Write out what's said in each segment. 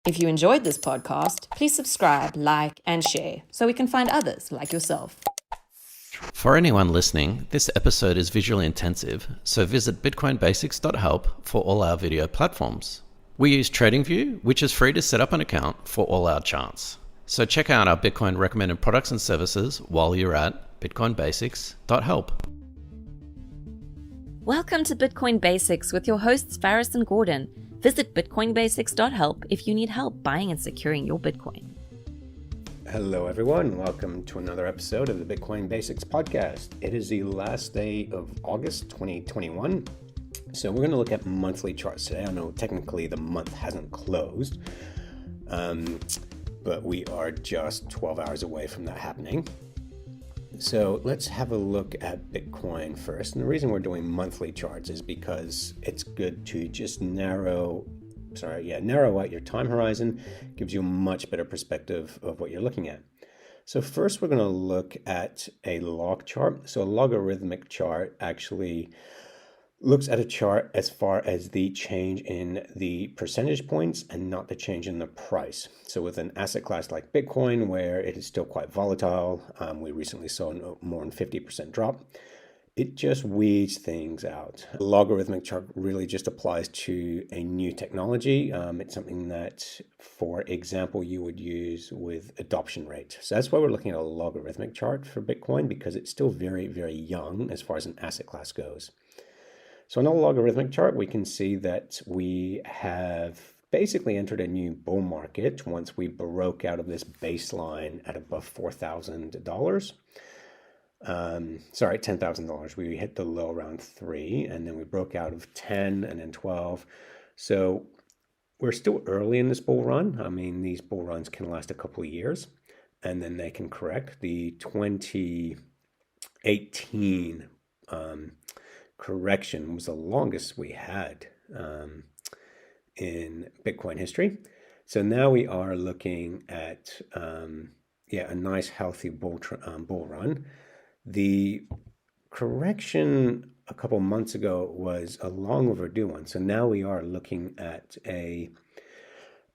If you enjoyed this podcast, please subscribe, like, and share so we can find others like yourself. For anyone listening, this episode is visually intensive, so visit bitcoinbasics.help for all our video platforms. We use TradingView, which is free to set up an account for all our charts. So check out our Bitcoin recommended products and services while you're at bitcoinbasics.help. Welcome to Bitcoin Basics with your hosts Faris and Gordon. Visit bitcoinbasics.help if you need help buying and securing your Bitcoin. Hello everyone, welcome to another episode of the Bitcoin Basics podcast. It is the last day of August 2021, so we're going to look at monthly charts today. I know technically the month hasn't closed, but we are just 12 hours away from that happening. So let's have a look at Bitcoin first. And the reason we're doing monthly charts is because it's good to just narrow out your time horizon. Gives you a much better perspective of what you're looking at. So first we're going to look at a log chart. So a logarithmic chart actually looks at a chart as far as the change in the percentage points and not the change in the price. So with an asset class like Bitcoin, where it is still quite volatile, we recently saw a more than 50% drop, it just weeds things out. A logarithmic chart really just applies to a new technology. It's something that, for example, you would use with adoption rate. So that's why we're looking at a logarithmic chart for Bitcoin, because it's still very, very young as far as an asset class goes. So on a logarithmic chart, we can see that we have basically entered a new bull market once we broke out of this baseline at above $4,000. $10,000. We hit the low around 3, and then we broke out of 10 and then 12. So we're still early in this bull run. I mean, these bull runs can last a couple of years, and then they can correct. The 2018 correction was the longest we had in Bitcoin history. So now we are looking at a nice healthy bull run. The correction a couple months ago was a long overdue one. So now we are looking at a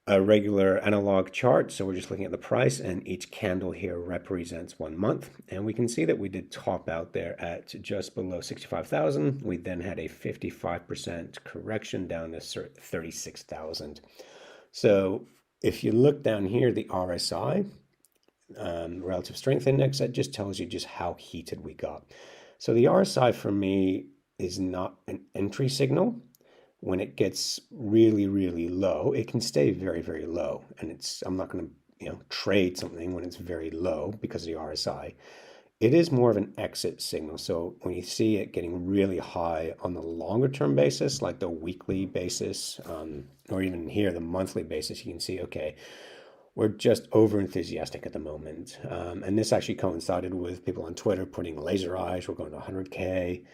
regular analog chart. So we're just looking at the price, and each candle here represents 1 month. And we can see that we did top out there at just below 65,000. We then had a 55% correction down to 36,000. So if you look down here, the RSI, Relative Strength Index, that just tells you just how heated we got. So the RSI for me is not an entry signal. When it gets really, really low, it can stay very, very low. And I'm not going to, trade something when it's very low because of the RSI. It is more of an exit signal. So when you see it getting really high on the longer term basis, like the weekly basis, or even here, the monthly basis, you can see, okay, we're just over enthusiastic at the moment. And this actually coincided with people on Twitter putting laser eyes. We're going to 100K.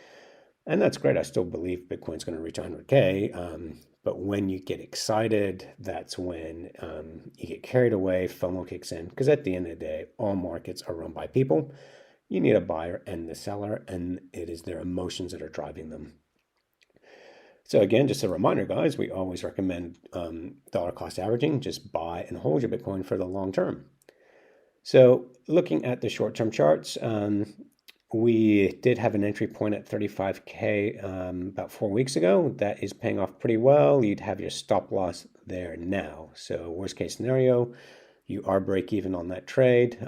And that's great. I still believe Bitcoin's going to reach 100K. But when you get excited, that's when you get carried away, FOMO kicks in. Because at the end of the day, all markets are run by people. You need a buyer and the seller, and it is their emotions that are driving them. So again, just a reminder, guys, we always recommend dollar cost averaging. Just buy and hold your Bitcoin for the long term. So looking at the short-term charts, we did have an entry point at 35K about 4 weeks ago. That is paying off pretty well. You'd have your stop loss there now. So worst case scenario, you are break even on that trade.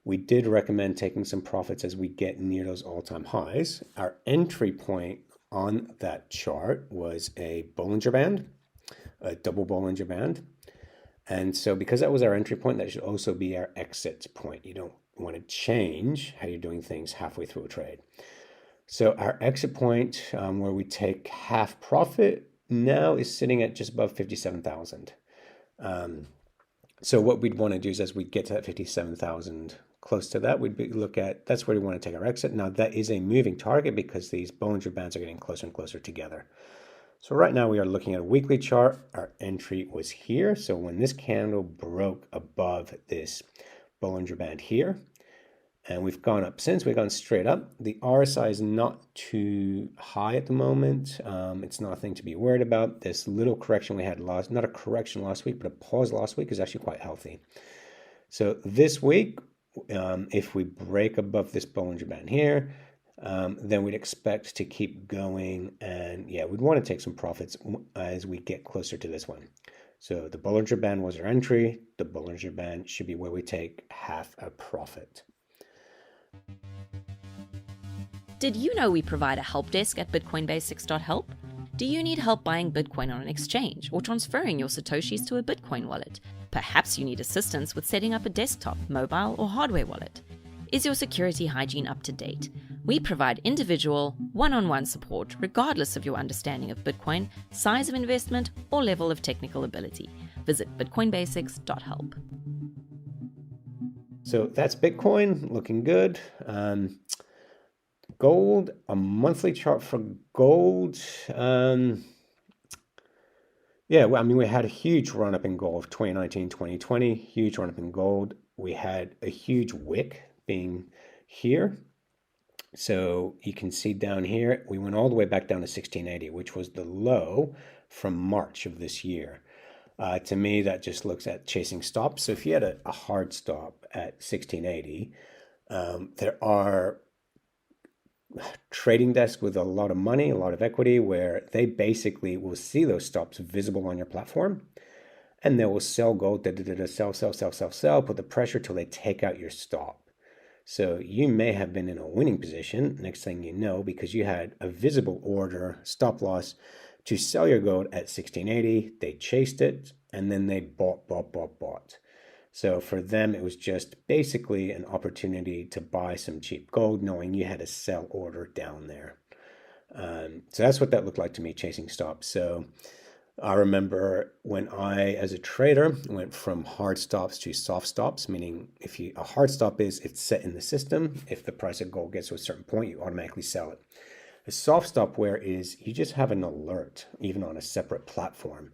We did recommend taking some profits as we get near those all-time highs. Our entry point on that chart was a Bollinger Band, a double Bollinger Band. And so because that was our entry point, that should also be our exit point. You don't want to change how you're doing things halfway through a trade. So our exit point, where we take half profit, now is sitting at just above 57,000. So what we'd want to do is, as we get to that 57,000, close to that, that's where we want to take our exit. Now that is a moving target because these Bollinger Bands are getting closer and closer together. So right now we are looking at a weekly chart. Our entry was here. So when this candle broke above this Bollinger Band here, and we've gone up since. We've gone straight up. The RSI is not too high at the moment. It's nothing to be worried about. This little correction we had not a correction last week, but a pause last week is actually quite healthy. So this week, if we break above this Bollinger Band here, then we'd expect to keep going, and yeah, we'd want to take some profits as we get closer to this one. So the Bollinger Band was our entry. The Bollinger Band should be where we take half a profit. Did you know we provide a help desk at bitcoinbasics.help? Do you need help buying Bitcoin on an exchange or transferring your Satoshis to a Bitcoin wallet? Perhaps you need assistance with setting up a desktop, mobile, or hardware wallet. Is your security hygiene up to date? We provide individual, one-on-one support regardless of your understanding of Bitcoin, size of investment, or level of technical ability. Visit bitcoinbasics.help. So that's Bitcoin, looking good. Gold, a monthly chart for gold. Yeah, well, I mean, we had a huge run up in gold of 2019, 2020, huge run up in gold. We had a huge wick being here. So you can see down here, we went all the way back down to 1680, which was the low from March of this year. To me, that just looks at chasing stops. So if you had a hard stop at 1680, there are trading desks with a lot of money, a lot of equity, where they basically will see those stops visible on your platform, and they will sell gold, sell, put the pressure till they take out your stop. So you may have been in a winning position, next thing you know, because you had a visible order, stop loss, to sell your gold at 1680. They chased it, and then they bought. So for them, it was just basically an opportunity to buy some cheap gold, knowing you had a sell order down there. So that's what that looked like to me, chasing stops. So I remember when I, as a trader, went from hard stops to soft stops, meaning a hard stop is it's set in the system. If the price of gold gets to a certain point, you automatically sell it. A soft stop where is you just have an alert, even on a separate platform,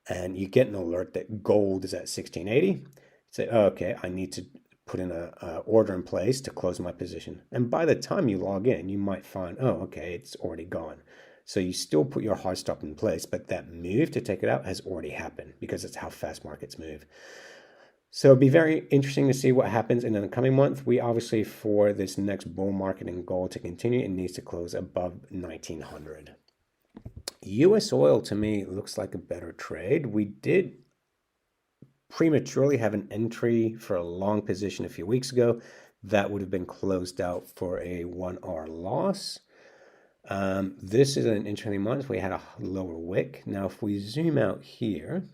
and you get an alert that gold is at 1680. Say, oh, okay, I need to put in a order in place to close my position. And by the time you log in, you might find, oh, okay, it's already gone. So you still put your hard stop in place, but that move to take it out has already happened because it's how fast markets move. So it'll be very interesting to see what happens in the coming month. We obviously, for this next bull market in gold to continue, it needs to close above 1900. US oil, to me, looks like a better trade. We did prematurely have an entry for a long position a few weeks ago. That would have been closed out for a 1 hour loss. This is an interesting month. We had a lower wick. Now, if we zoom out here,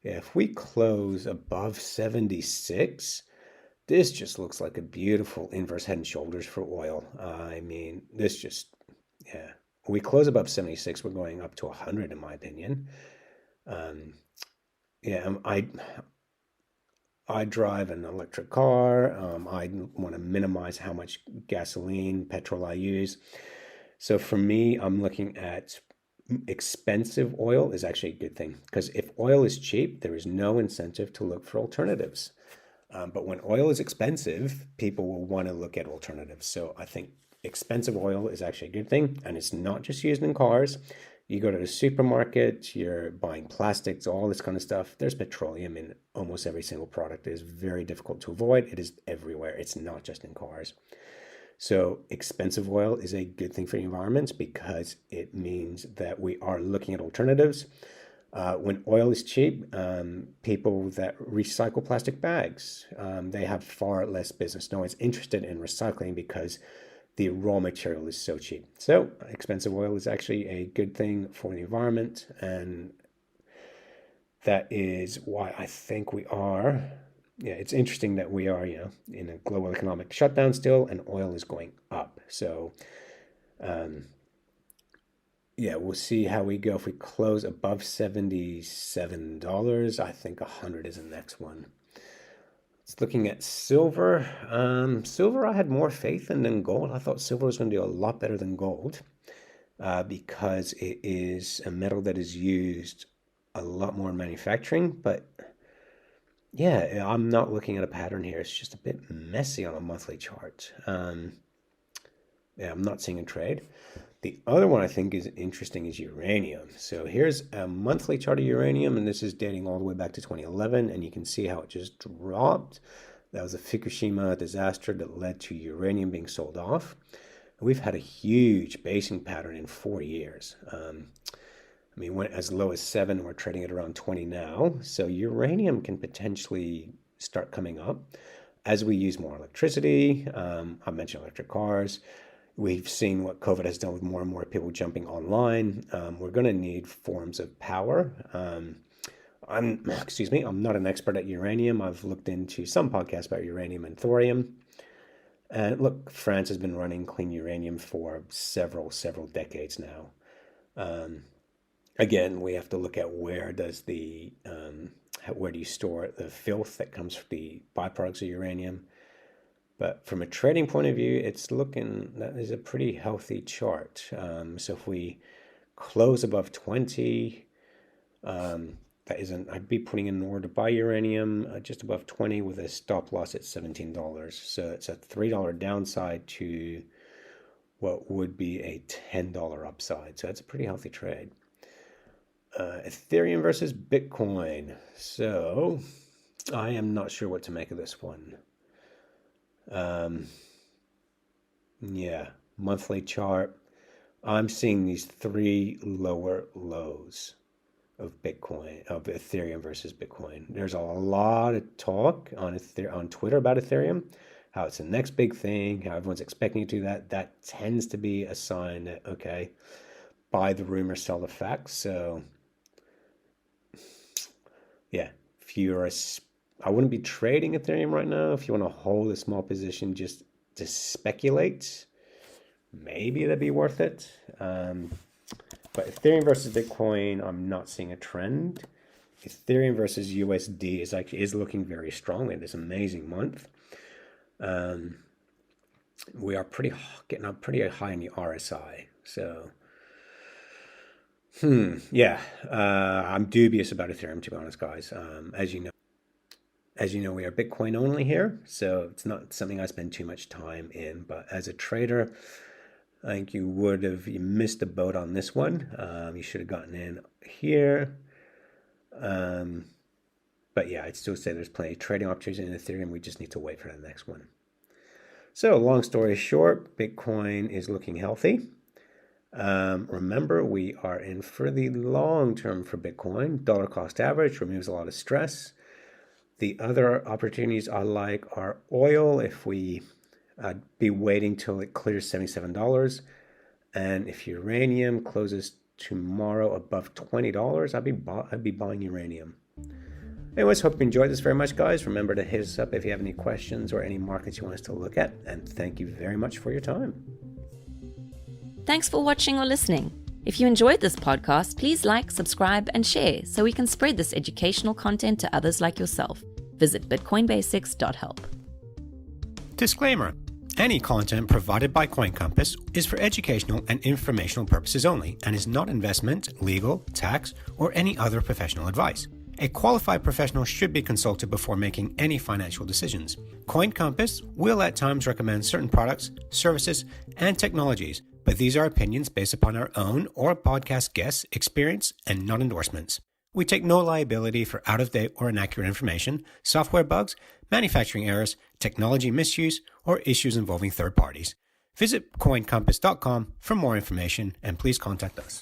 if we close above 76, this just looks like a beautiful inverse head and shoulders for oil. I mean, this just, yeah. We close above 76, we're going up to 100 in my opinion. Yeah, I drive an electric car. I want to minimize how much gasoline, petrol I use. So for me, I'm looking at expensive oil is actually a good thing, because if oil is cheap, there is no incentive to look for alternatives. But when oil is expensive, people will want to look at alternatives. So I think expensive oil is actually a good thing, and it's not just used in cars. You go to the supermarket, you're buying plastics, all this kind of stuff. There's petroleum in almost every single product. It is very difficult to avoid. It is everywhere. It's not just in cars. So expensive oil is a good thing for the environment because it means that we are looking at alternatives. When oil is cheap, people that recycle plastic bags, they have far less business. No one's interested in recycling because the raw material is so cheap. So expensive oil is actually a good thing for the environment, and that is why I think we are, yeah, it's interesting that we are, in a global economic shutdown still, and oil is going up. So, yeah, we'll see how we go. If we close above $77, I think 100 is the next one. It's looking at silver. Silver, I had more faith in than gold. I thought silver was going to do a lot better than gold because it is a metal that is used a lot more in manufacturing. But yeah, I'm not looking at a pattern here. It's just a bit messy on a monthly chart. Yeah, I'm not seeing a trade. The other one I think is interesting is uranium. So here's a monthly chart of uranium, and this is dating all the way back to 2011, and you can see how it just dropped. That was a Fukushima disaster that led to uranium being sold off. We've had a huge basing pattern in 4 years. I mean, went as low as 7, we're trading at around 20 now. So uranium can potentially start coming up as we use more electricity. I mentioned electric cars. We've seen what COVID has done with more and more people jumping online. We're going to need forms of power. I'm not an expert at uranium. I've looked into some podcasts about uranium and thorium. And look, France has been running clean uranium for several decades now. Again, we have to look at where do you store the filth that comes from the byproducts of uranium. But from a trading point of view, it's looking, that is a pretty healthy chart. So if we close above 20, I'd be putting in an order to buy uranium just above 20 with a stop loss at $17. So it's a $3 downside to what would be a $10 upside. So that's a pretty healthy trade. Ethereum versus Bitcoin. So I am not sure what to make of this one. Yeah, monthly chart. I'm seeing these 3 lower lows of Bitcoin, of Ethereum versus Bitcoin. There's a lot of talk on Twitter about Ethereum, how it's the next big thing, how everyone's expecting to do that. That tends to be a sign that, okay, buy the rumor, sell the facts. So yeah, I wouldn't be trading Ethereum right now. If you want to hold a small position just to speculate, maybe that'd be worth it. But Ethereum versus Bitcoin, I'm not seeing a trend. Ethereum versus USD is looking very strong in this amazing month. We are getting up pretty high in the RSI. So, yeah, I'm dubious about Ethereum, to be honest, guys. As you know, we are Bitcoin only here, so it's not something I spend too much time in. But as a trader, I think you missed the boat on this one. You should have gotten in here. But yeah, I'd still say there's plenty of trading opportunities in Ethereum. We just need to wait for the next one. So long story short, Bitcoin is looking healthy. Remember, we are in for the long term for Bitcoin. Dollar cost average removes a lot of stress. The other opportunities I like are oil. If I'd be waiting till it clears $77. And if uranium closes tomorrow above $20, I'd be buying uranium. Anyways, hope you enjoyed this very much, guys. Remember to hit us up if you have any questions or any markets you want us to look at. And thank you very much for your time. Thanks for watching or listening. If you enjoyed this podcast, please like, subscribe, and share so we can spread this educational content to others like yourself. Visit bitcoinbasics.help. Disclaimer. Any content provided by CoinCompass is for educational and informational purposes only and is not investment, legal, tax, or any other professional advice. A qualified professional should be consulted before making any financial decisions. CoinCompass will at times recommend certain products, services, and technologies, but these are opinions based upon our own or podcast guests' experience and not endorsements. We take no liability for out-of-date or inaccurate information, software bugs, manufacturing errors, technology misuse, or issues involving third parties. Visit coincompass.com for more information and please contact us.